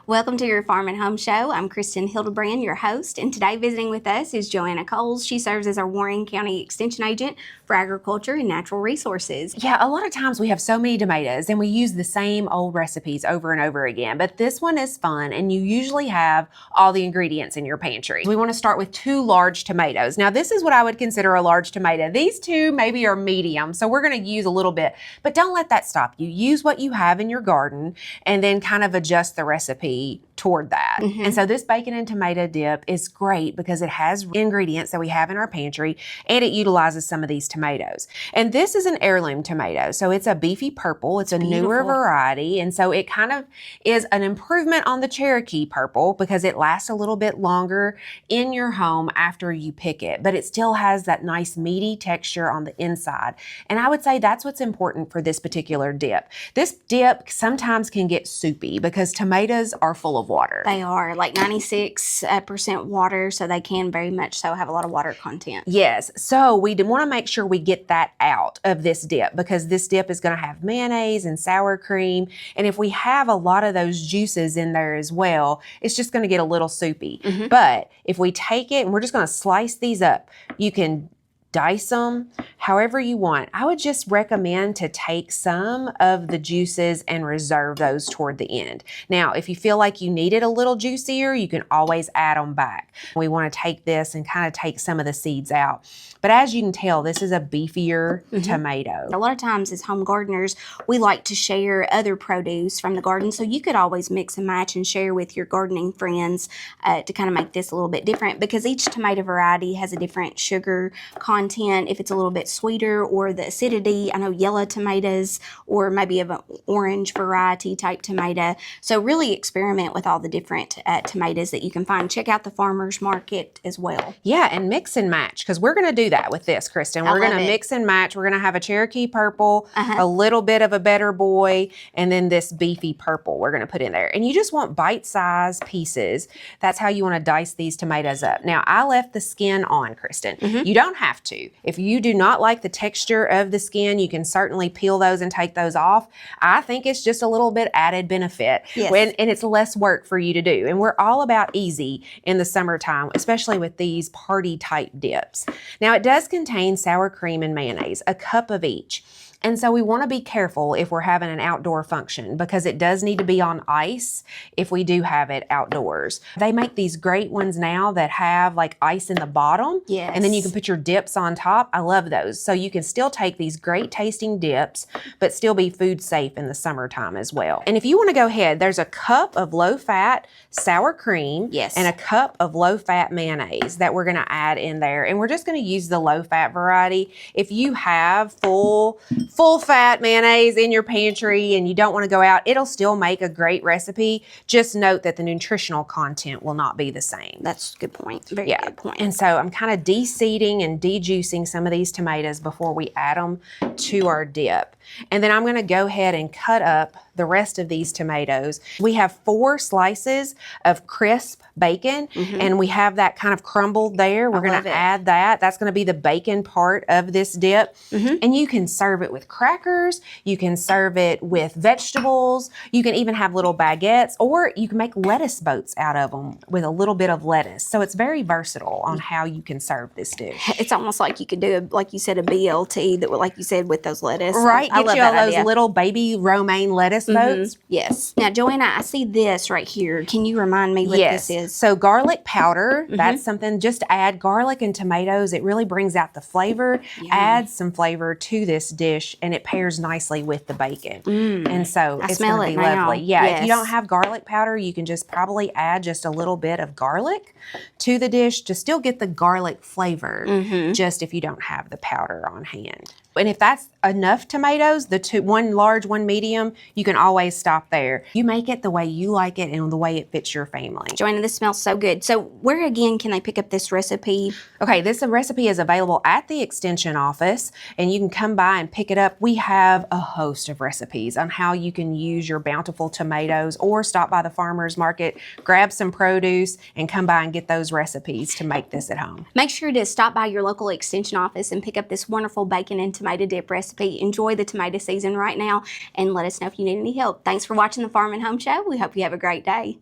Welcome to your Farm and Home Show. I'm Kristin Hildabrand, your host, and today visiting with us is Joanna. She serves as our Warren County Extension Agent for Agriculture and Natural Resources. Yeah, a lot of times we have so many tomatoes and we use the same old recipes over and over again, but this one is fun and you usually have all the ingredients in your pantry. We want to start with 2 large tomatoes. Now this is what I would consider a large tomato. These 2 maybe are medium, so we're going to use a little bit, but don't let that stop you. Use what you have in your garden and then kind of adjust the recipe toward that. And so this bacon and tomato dip is great because it has ingredients that we have in our pantry and it utilizes some of these tomatoes. And this is an heirloom tomato. So it's a Beefy Purple. It's a newer variety. And so it kind of is an improvement on the Cherokee Purple because it lasts a little bit longer in your home after you pick it, but it still has that nice meaty texture on the inside. And I would say that's what's important for this particular dip. This dip sometimes can get soupy because tomatoes are full of water. They are like 96% water, so they can very much so have a lot of water content. Yes, so we want to make sure we get that out of this dip because this dip is going to have mayonnaise and sour cream, and if we have a lot of those juices in there as well, it's just going to get a little soupy. But if we take it and we're just going to slice these up, you can dice them however you want. I would just recommend to take some of the juices and reserve those toward the end. Now, if you feel like you need it a little juicier, you can always add them back. We want to take this and kind of take some of the seeds out. But as you can tell, this is a beefier tomato. A lot of times as home gardeners, we like to share other produce from the garden. So you could always mix and match and share with your gardening friends to kind of make this a little bit different because each tomato variety has a different sugar content, if it's a little bit sweeter or the acidity. I know yellow tomatoes or maybe of an orange variety type tomato. So really experiment with all the different tomatoes that you can find. Check out the farmer's market as well. Yeah, and mix and match because we're going to do that with this, Kristin. We're going to mix and match. We're going to have a Cherokee Purple, a little bit of a Better Boy, and then this Beefy Purple we're going to put in there. And you just want bite-sized pieces. That's how you want to dice these tomatoes up. Now, I left the skin on, Kristin. You don't have to. If you do not like the texture of the skin, you can certainly peel those and take those off. I think it's just a little bit added benefit. And it's less work for you to do. And we're all about easy in the summertime, especially with these party type dips. Now, it does contain sour cream and mayonnaise, a cup of each. And so we want to be careful if we're having an outdoor function because it does need to be on ice if we do have it outdoors. They make these great ones now that have like ice in the bottom. And then you can put your dips on top. I love those. So you can still take these great tasting dips, but still be food safe in the summertime as well. And if you want to go ahead, there's a cup of low fat sour cream and a cup of low fat mayonnaise that we're going to add in there. And we're just going to use the low fat variety. If you have full fat mayonnaise in your pantry and you don't want to go out, it'll still make a great recipe. Just note that the nutritional content will not be the same. That's a good point. Very good point. And so I'm kind of de-seeding and de-juicing some of these tomatoes before we add them to our dip. And then I'm going to go ahead and cut up the rest of these tomatoes. We have 4 slices of crisp bacon and we have that kind of crumbled there. We're going to add that. That's going to be the bacon part of this dip. And you can serve it with crackers. You can serve it with vegetables. You can even have little baguettes or you can make lettuce boats out of them with a little bit of lettuce. So it's very versatile on how you can serve this dish. It's almost like you could do, like you said, a BLT that, like you said, with those lettuce. Right. Get you all those little baby romaine lettuce boats. Yes. Now, Joanna, I see this right here. Can you remind me what this is? So garlic powder, that's something, just add garlic and tomatoes. It really brings out the flavor, adds some flavor to this dish, and it pairs nicely with the bacon. And so it's going to be lovely. Yeah, if you don't have garlic powder, you can just probably add just a little bit of garlic to the dish to still get the garlic flavor, just if you don't have the powder on hand. And if that's enough tomatoes, one large, one medium, you can always stop there. You make it the way you like it and the way it fits your family. Joanna, this smells so good. So where again can they pick up this recipe? Okay, this recipe is available at the extension office and you can come by and pick it up. We have a host of recipes on how you can use your bountiful tomatoes or stop by the farmer's market, grab some produce and come by and get those recipes to make this at home. Make sure to stop by your local extension office and pick up this wonderful bacon and tomato dip recipe. Enjoy the tomato season right now and let us know if you need any help. Thanks for watching the Farm and Home Show. We hope you have a great day.